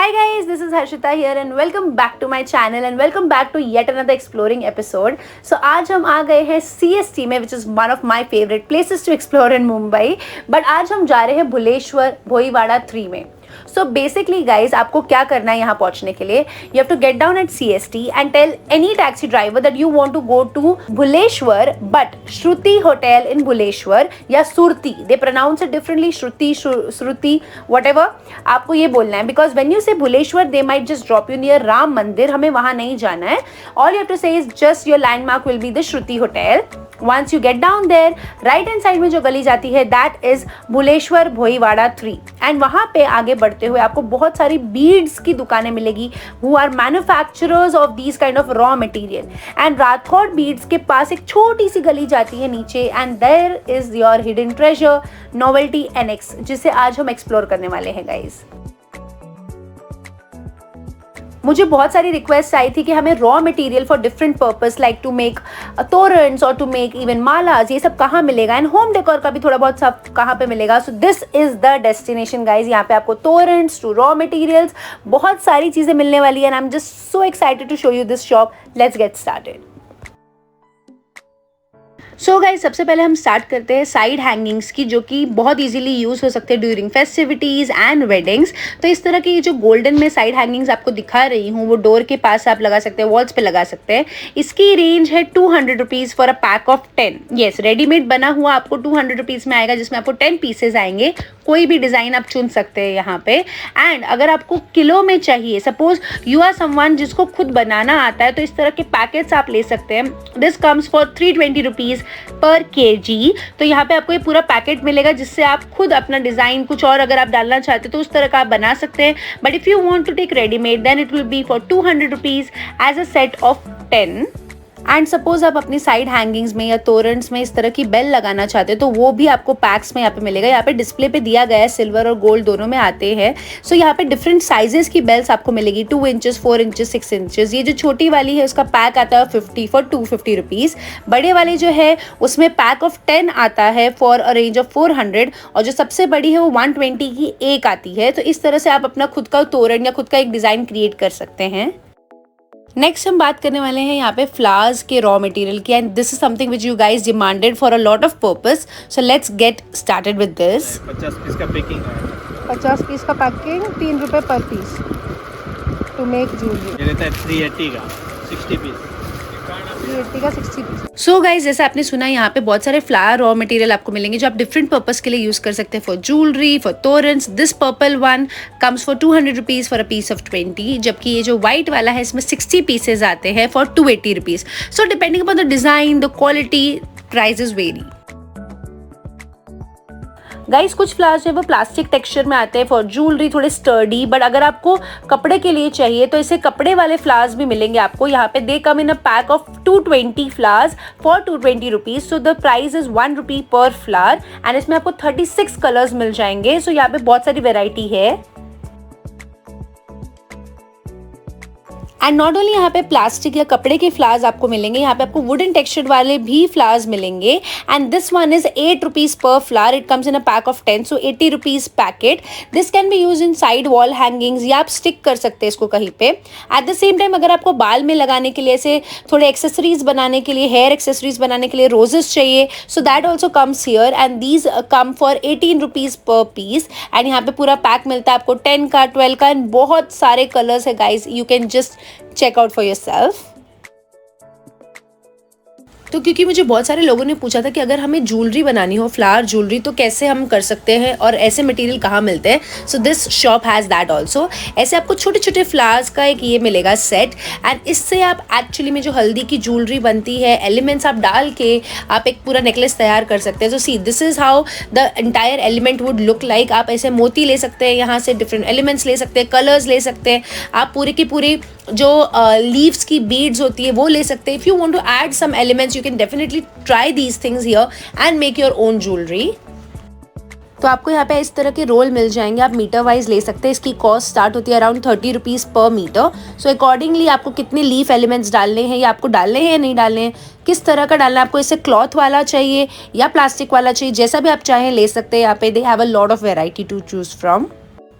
Hi guys, this is Harshita here and welcome back to my channel and welcome back to yet another exploring episode. So आज हम आ गए हैं CST में, which is one of my favorite places to explore in Mumbai. But आज हम जा रहे हैं भुलेश्वर भोईवाड़ा 3 में. So basically guys, आपको क्या करना है यहाँ पहुँचने के लिए? You have to get down at CST and tell any taxi driver that you want to go to Bhuleshwar but Shruti Hotel in Bhuleshwar या Surti. They pronounce it differently, Shruti, whatever. आपको ये बोलना है because when you say Bhuleshwar, they might just drop you near Ram मंदिर. हमें वहाँ नहीं जाना है. All you have to say is just your landmark will be the Shruti Hotel. Once you get down there, right hand side में जो गली जाती है that is Bhuleshwar Bhoiwada 3 and वहाँ पे आगे बढ़ते हुए आपको बहुत सारी बीड्स की दुकानें मिलेगी who are manufacturers of these kind of raw material and Rathore beads के पास एक छोटी सी गली जाती है नीचे and there is your hidden treasure novelty annex जिसे आज हम एक्सप्लोर करने वाले हैं गाइज. मुझे बहुत सारी रिक्वेस्ट आई थी कि हमें raw material for different purpose like to make तोरन्स और टू मेक इवन मालाज, ये सब कहाँ मिलेगा एंड होम डेकोर का भी थोड़ा बहुत सब कहाँ पे मिलेगा. So this is the destination guys. यहाँ पे आपको तोरन्स टू रॉ मटेरियल्स बहुत सारी चीज़ें मिलने वाली है and I am just so excited to show you this shop. Let's get started. So guys सबसे पहले हम स्टार्ट करते हैं साइड हैंगिंग्स की, जो कि बहुत इजीली यूज़ हो सकते हैं ड्यूरिंग फेस्टिविटीज़ एंड वेडिंग्स. तो इस तरह की जो गोल्डन में साइड हैंगिंग्स आपको दिखा रही हूँ वो डोर के पास आप लगा सकते हैं, वॉल्स पे लगा सकते हैं. इसकी रेंज है 200 rupees for a pack of 10. Yes, readymade बना हुआ आपको 200 रुपीज़ में आएगा जिसमें आपको 10 पीसेज आएंगे. कोई भी डिज़ाइन आप चुन सकते हैं यहाँ पे. एंड अगर आपको किलो में चाहिए, सपोज यू आर समवन जिसको खुद बनाना आता है, तो इस तरह के पैकेट्स आप ले सकते हैं. This comes for 320 rupees per KG. तो यहाँ पे आपको ये पूरा पैकेट मिलेगा जिससे आप खुद अपना डिज़ाइन कुछ और अगर आप डालना चाहते हैं तो उस तरह का आप बना सकते हैं. But if you want to take readymade then it will be for 200 rupees as a set of 10. And suppose आप अपनी साइड हैंगिंग्स में या तोरन्स में इस तरह की बेल लगाना चाहते हैं तो वो भी आपको पैक्स में यहाँ पे मिलेगा. यहाँ पे डिस्प्ले पे दिया गया है, सिल्वर और गोल्ड दोनों में आते हैं. सो यहाँ पे डिफरेंट साइजेस की बेल्स आपको मिलेगी, 2 इंचेस, 4 इंचेस, 6 इंचेस. ये जो छोटी वाली है उसका पैक आता है 50 फॉर 250 रुपीज़. बड़े वाले जो है उसमें पैक ऑफ 10 आता है फॉर अ रेंज ऑफ 400 और जो सबसे बड़ी है वो 120 की एक आती है. तो इस तरह से आप अपना खुद का तोरण या खुद का एक डिज़ाइन क्रिएट कर सकते हैं. नेक्स्ट हम बात करने वाले हैं यहाँ पे फ्लावर्स के रॉ मटेरियल की and this is something which you guys demanded for a lot of purpose. So let's get started with this. 50 piece का पैकिंग है. 50 पीस का पैकिंग, 3 रुपये पर पीस टू मेक ज्वेलरी. ये रहता है 380 का 60 पीस. 380 का 60 पीस. सो गाइज जैसे आपने सुना यहाँ पे बहुत सारे फ्लावर रॉ मटेरियल आपको मिलेंगे जो आप डिफरेंट पर्पस के लिए यूज़ कर सकते हैं. फॉर ज्वेलरी, फॉर तोरन्स. This purple one comes for 200 rupees for a piece of 20. जबकि ये जो वाइट वाला है इसमें 60 पीसेज आते हैं for 280 rupees. So depending upon the design, the quality, prices vary. Guys कुछ फ्लावर्स जो है वो प्लास्टिक टेक्सचर में आते हैं फॉर ज्वेलरी, थोड़े स्टर्डी. बट अगर आपको कपड़े के लिए चाहिए तो ऐसे कपड़े वाले फ्लावर्स भी मिलेंगे आपको. यहाँ पे they come in a pack of 220 flowers for 220 rupees. So the price is 1 rupee per flower and इसमें आपको 36 कलर्स मिल जाएंगे. सो यहाँ पे बहुत सारी वेराइटी है. एंड नॉट ओनली यहाँ पे प्लास्टिक या कपड़े के फ्लावर्स आपको मिलेंगे, यहाँ पे आपको वुडन टेक्सचर वाले भी फ्लावर्स मिलेंगे. And this one is 8 rupees per flower. It comes in a pack of 10, so 80 rupees packet. This can be use in side wall hangings या आप स्टिक कर सकते हैं इसको कहीं पे. एट द सेम टाइम अगर आपको बाल में लगाने के लिए ऐसे थोड़े एक्सेसरीज बनाने के लिए, हेयर एक्सेसरीज बनाने के लिए रोजेस चाहिए, so that also comes here and these come for 18 rupees per piece. And यहाँ पे पूरा पैक मिलता है आपको 10 का, 12 का एंड बहुत सारे कलर्स है guys. You can just check out for yourself. तो क्योंकि मुझे बहुत सारे लोगों ने पूछा था कि अगर हमें ज्वेलरी बनानी हो, फ्लावर ज्वेलरी, तो कैसे हम कर सकते हैं और ऐसे मटेरियल कहाँ मिलते हैं. So this shop has that also. ऐसे आपको छोटे छोटे फ्लावर्स का एक ये मिलेगा सेट एंड इससे आप एक्चुअली में जो हल्दी की ज्वेलरी बनती है, एलिमेंट्स आप डाल के आप एक पूरा नेकलेस तैयार कर सकते हैं. So see this is how the entire element would look like. आप ऐसे मोती ले सकते हैं, यहाँ से डिफरेंट एलिमेंट्स ले सकते हैं, कलर्स ले सकते हैं, आप पूरे की पूरी जो लीव्स की बीड्स होती है वो ले सकते हैं. If you want to add some elements you can definitely try these things here and make your own jewellery. तो आपको यहाँ पे इस तरह के रोल मिल जाएंगे, आप मीटर वाइज ले सकते हैं. इसकी कॉस्ट स्टार्ट होती है around 30 rupees per metre. So accordingly आपको कितने लीफ एलिमेंट्स डालने हैं या आपको डालने हैं या नहीं डालने हैं, किस तरह का डालना है आपको, इसे क्लॉथ वाला चाहिए या प्लास्टिक वाला चाहिए, जैसा भी आप चाहें ले सकते हैं. यहाँ पे they have a lot of variety to choose from.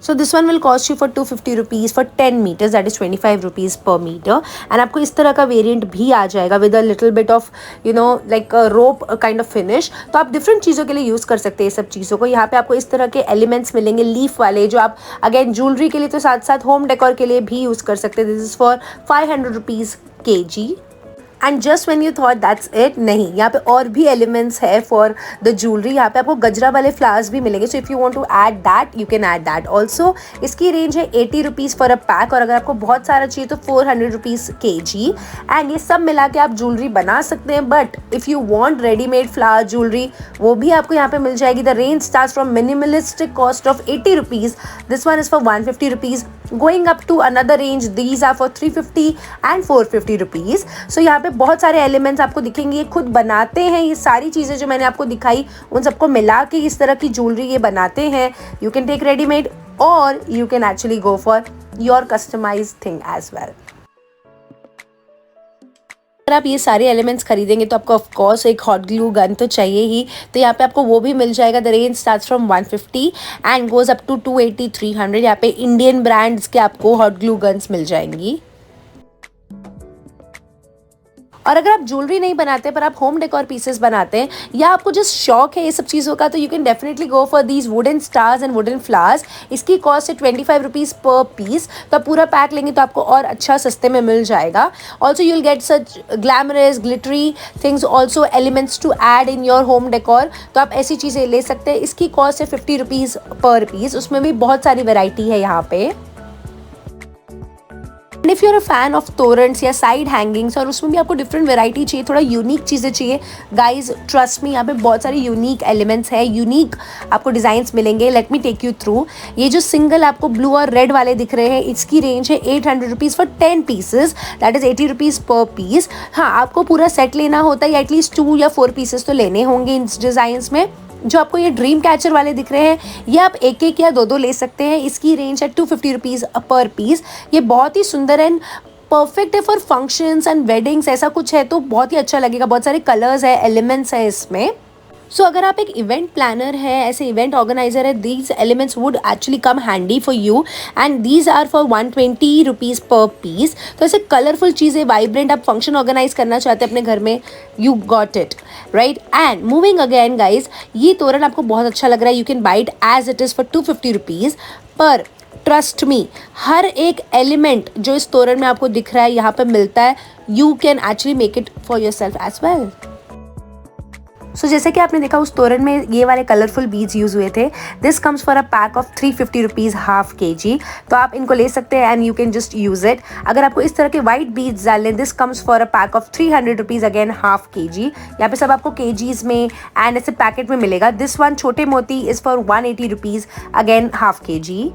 So this one will cost you for 250 rupees for 10 metres, that is 25 rupees per metre. And आपको इस तरह का वेरिएंट भी आ जाएगा with a little bit of like rope kind of finish. तो आप different चीज़ों के लिए यूज़ कर सकते हैं ये सब चीज़ों को। यहाँ पे आपको इस तरह के एलिमेंट्स मिलेंगे लीफ वाले, जो आप अगेन ज्वेलरी के लिए तो साथ साथ होम डेकोर के लिए भी यूज़ कर सकते हैं। This is for 500 rupees kg। And just when you thought that's it, नहीं, यहाँ पे और भी एलिमेंट्स है फॉर द ज्वेलरी। यहाँ पे आपको गजरा वाले फ्लावर्स भी मिलेंगे, so if you want to add that you can add that also. इसकी रेंज है 80 रुपीज़ फॉर अ पैक, और अगर आपको बहुत सारा चाहिए तो 400 रुपीज़ kg। एंड ये सब मिला के आप ज्वेलरी बना सकते हैं, but if you want readymade flower jewellery वो भी आपको यहाँ पे मिल जाएगी। The range start from minimalistic cost of 80 rupees, this one is for 150 rupees, going up to another range, these are for 350 and 450 rupees. So यहाँ पे बहुत सारे एलिमेंट्स आपको दिखेंगे, ये खुद बनाते हैं। ये सारी चीज़ें जो मैंने आपको दिखाई उन सबको मिला के इस तरह की ज्वेलरी ये बनाते हैं। यू कैन टेक रेडीमेड और you can actually go for your customise thing as well. अगर आप ये सारे एलिमेंट्स खरीदेंगे तो आपको ऑफ कोर्स एक हॉट ग्लू गन तो चाहिए ही, तो यहाँ पे आपको वो भी मिल जाएगा। The range starts from 150 and goes up to 280 300। यहाँ पे इंडियन ब्रांड्स के आपको हॉट ग्लू गन्स मिल जाएंगी। और अगर आप ज्वेलरी नहीं बनाते पर आप होम डेकोर पीसेस बनाते हैं, या आपको जस्ट शौक है ये सब चीज़ों का, तो you can definitely go for these wooden stars and wooden flowers. इसकी कॉस्ट है 25 रुपीज़ पर पीस। तो आप पूरा पैक लेंगे तो आपको और अच्छा सस्ते में मिल जाएगा। Also you will get such glamorous glittery things, also elements to add in your home decor. तो आप ऐसी चीज़ें ले सकते हैं। इसकी कॉस्ट है 50 रुपीज़ पर पीस। उसमें भी बहुत सारी वेराइटी है यहाँ पे। And if you are a fan of तोरंट्स या साइड हैंगिंग्स, और उसमें भी आपको डिफरेंट वैरायटी चाहिए, थोड़ा यूनिक चीज़ें चाहिए, गाइज ट्रस्ट मी, यहाँ पे बहुत सारे यूनिक एलिमेंट्स हैं, यूनिक आपको डिज़ाइंस मिलेंगे। Let me take you through. ये जो सिंगल आपको ब्लू और रेड वाले दिख रहे हैं, इसकी रेंज है 800 rupees for 10 pieces, that is 80 rupees per piece. हाँ, आपको पूरा सेट लेना होता है या एटलीस्ट 2 या 4 पीसेस तो लेने होंगे इन डिज़ाइंस में। जो आपको ये ड्रीम कैचर वाले दिख रहे हैं, ये आप एक एक या दो ले सकते हैं। इसकी रेंज है 250 रुपीज़ पर पीस। ये बहुत ही सुंदर एंड परफेक्ट है फॉर फंक्शंस एंड वेडिंग्स, ऐसा कुछ है तो बहुत ही अच्छा लगेगा। बहुत सारे कलर्स है, एलिमेंट्स है इसमें। सो अगर आप एक इवेंट प्लानर है, ऐसे इवेंट ऑर्गेनाइजर है, these elements would actually come handy for you and these are for 120 rupees per piece. तो ऐसे कलरफुल चीज़ें, वाइब्रेंट, आप फंक्शन ऑर्गेनाइज करना चाहते हैं अपने घर में, you got it right. And moving again guys, ये तोरण आपको बहुत अच्छा लग रहा है, you can buy it as it is for 250 rupees per. Trust me, हर एक एलिमेंट जो इस तोरण में आपको दिख रहा है यहाँ पे मिलता है, you can actually make it for yourself as well. So जैसे कि आपने देखा उस तोरण में ये वाले कलरफुल बीड्स यूज़ हुए थे। This comes for a pack of 350 rupees half kg। तो आप इनको ले सकते हैं and you can just use it. अगर आपको इस तरह के वाइट बीड्स डालने, this comes for a pack of 300 rupees again half kg। यहाँ पे सब आपको kgs में एंड ऐसे पैकेट में मिलेगा। दिस वन छोटे मोती is for 180 rupees again half kg।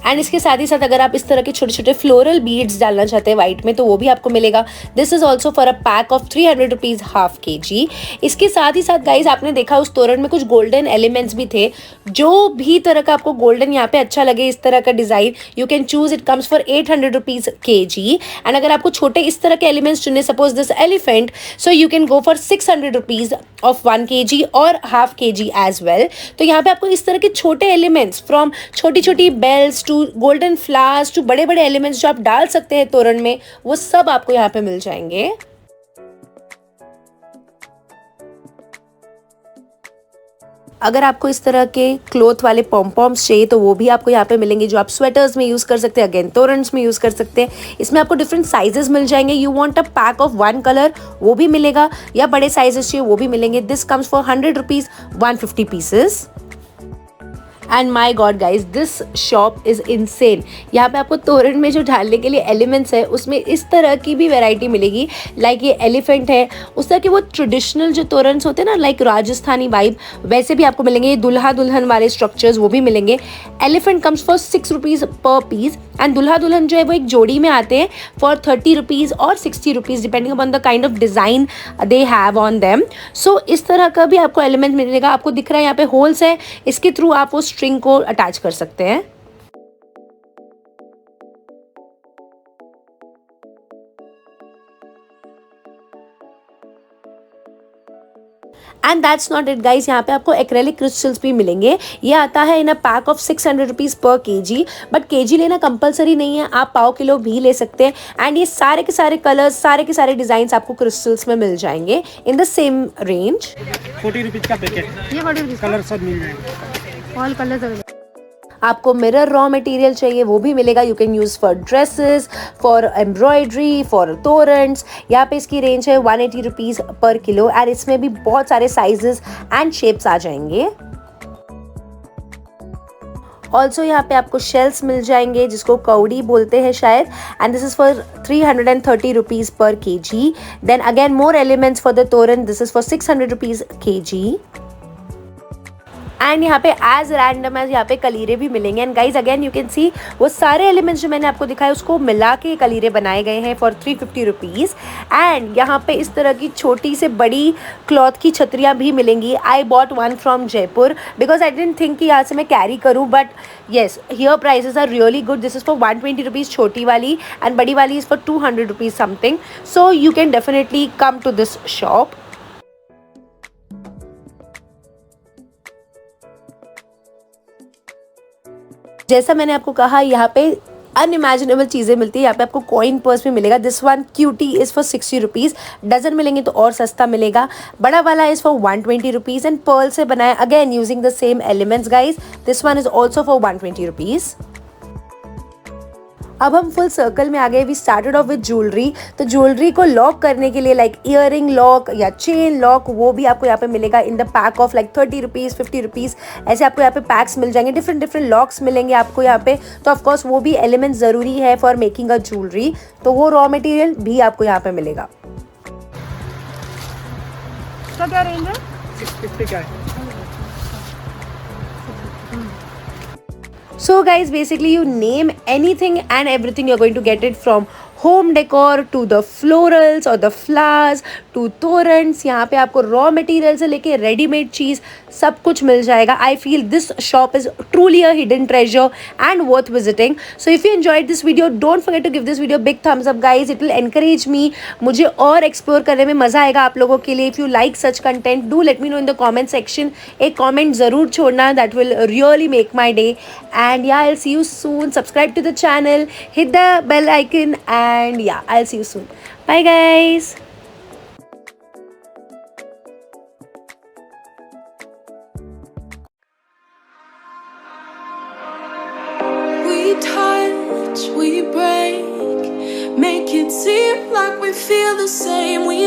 And इसके साथ ही साथ अगर आप इस तरह के छोटे छोटे फ्लोरल बीड्स डालना चाहते हैं वाइट में, तो वो भी आपको मिलेगा। This is also for a pack of 300 rupees half kg। इसके साथ ही साथ गाइज आपने देखा उस तोरण में कुछ गोल्डन एलिमेंट्स भी थे। जो भी तरह का आपको गोल्डन यहाँ पे अच्छा लगे, इस तरह का design, you can choose. It comes for 800 rupees kg। And अगर आपको छोटे इस तरह के एलिमेंट्स चुने, suppose this elephant, so you can go for 600 rupees of 1 kg और हाफ kg एज वेल। तो यहाँ पे आपको इस तरह के छोटे एलिमेंट्स, फ्रॉम छोटी छोटी bells to golden flowers to बड़े बड़े एलिमेंट्स जो आप डाल सकते हैं तोरण में, वो सब आपको यहाँ पे मिल जाएंगे। अगर आपको इस तरह के क्लॉथ वाले पॉम्पॉम्स चाहिए तो वो भी आपको यहाँ पे मिलेंगे, जो आप स्वेटर्स में यूज़ कर सकते हैं, अगेन तोरन्स में यूज़ कर सकते हैं। इसमें आपको डिफरेंट साइजेस मिल जाएंगे। You want a pack of 1 colour, वो भी मिलेगा, या बड़े साइजेस चाहिए वो भी मिलेंगे। This comes for 100 rupees 150 pieces. And my God guys, this shop is insane. यहाँ पे आपको तोरण में जो डालने के लिए एलिमेंट्स है उसमें इस तरह की भी वैरायटी मिलेगी। लाइक ये एलिफेंट है, उस तरह के वो ट्रेडिशनल जो तोरन्स होते हैं ना, लाइक राजस्थानी वाइब, वैसे भी आपको मिलेंगे। ये दुल्हा दुल्हन वाले स्ट्रक्चर्स वो भी मिलेंगे। Elephant comes for 6 rupees per piece and दुल्हा दुल्हन जो है वो एक जोड़ी में आते हैं फॉर 30 रुपीज़ और 60 rupees depending upon the kind of design they have on them. So इस तरह का भी आपको एलिमेंट मिलेगा। आपको दिख रहा है यहाँ पे होल्स है, इसके थ्रू आप वो स्ट्रिंग को अटैच कर सकते हैं। And that's not it guys, यहाँ पे आपको एक्रेलिक क्रिस्टल्स भी मिलेंगे। ये आता है इन a pack of 600 rupees per KG, but KG लेना कंपलसरी नहीं है, आप पाव किलो भी ले सकते हैं। एंड ये सारे के सारे कलर्स, सारे के सारे डिज़ाइंस आपको क्रिस्टल्स में मिल जाएंगे in the same range. 40 rupees का पैकेट, ये 40 रुपीज़ कलर सब मिल जाएंगे, ऑल कलर्स अवेलेबल। आपको मिरर रॉ मटेरियल चाहिए वो भी मिलेगा, you can use for dresses, for embroidery, for तोरंट्स। यहाँ पे इसकी रेंज है 180 रुपीज़ पर किलो एंड इसमें भी बहुत सारे साइजेस एंड शेप्स आ जाएंगे। ऑल्सो यहाँ पे आपको शेल्स मिल जाएंगे जिसको कौड़ी बोलते हैं शायद, and this is for 330 rupees per KG. Then again more elements for the toran, this is for 600 rupees KG. And यहाँ पे एज रैंडम एज यहाँ पे कलीरे भी मिलेंगे। And guys again you can see वो सारे एलिमेंट्स जो मैंने आपको दिखाए उसको मिला के कलीरे बनाए गए हैं फॉर 350 रुपीज़। एंड यहाँ पे इस तरह की छोटी से बड़ी क्लॉथ की छतरियाँ भी मिलेंगी। I bought one from Jaipur because I don't think कि यहाँ से मैं कैरी करूँ, but yes here prices are really good. This is for 120 rupees छोटी वाली एंड बड़ी वाली is for 200 rupees something. So you can definitely come to this shop. जैसा मैंने आपको कहा यहाँ पे अनइमेजिनेबल चीज़ें मिलती है। यहाँ पे आपको कॉइन पर्स भी मिलेगा। This one cutie is for 60 rupees, dozen मिलेंगे तो और सस्ता मिलेगा। बड़ा वाला is for 120 rupees and pearl से बनाया again using the same elements guys. This one is also for 120 rupees. अब हम फुल सर्कल में आ गए। We started off with jewellery. तो ज्वेलरी को लॉक करने के लिए लाइक ईयरिंग लॉक या चेन लॉक, वो भी आपको यहाँ पे मिलेगा in the pack of like 30 rupees 50 rupees, ऐसे आपको यहाँ पे पैक्स मिल जाएंगे। डिफरेंट डिफरेंट लॉक्स मिलेंगे आपको यहाँ पे। तो ऑफकोर्स वो भी एलिमेंट ज़रूरी है फॉर मेकिंग अ ज्वेलरी, तो वो रॉ मटेरियल भी आपको यहाँ पे मिलेगा। तो क्या रेंज है? 650 का है। So guys, basically you name anything and everything, you're going to get it from home decor to the florals or the flowers to torrents। यहाँ पे आपको रॉ मटेरियल से लेके रेडीमेड चीज़ सब कुछ मिल जाएगा। I feel this shop is truly a hidden treasure and worth visiting. So if you enjoyed this video, don't forget to give this video big thumbs up guys. It will encourage me, मुझे और explore करने में मज़ा आएगा आप लोगों के लिए। If you like such content, do let me know in the comment section. एक कॉमेंट ज़रूर छोड़ना, that will really make my day. And yeah I will see you soon. Subscribe to the channel, hit the bell icon, and yeah, I'll see you soon. Bye guys. We touch, we break, make it seem like we feel the same. We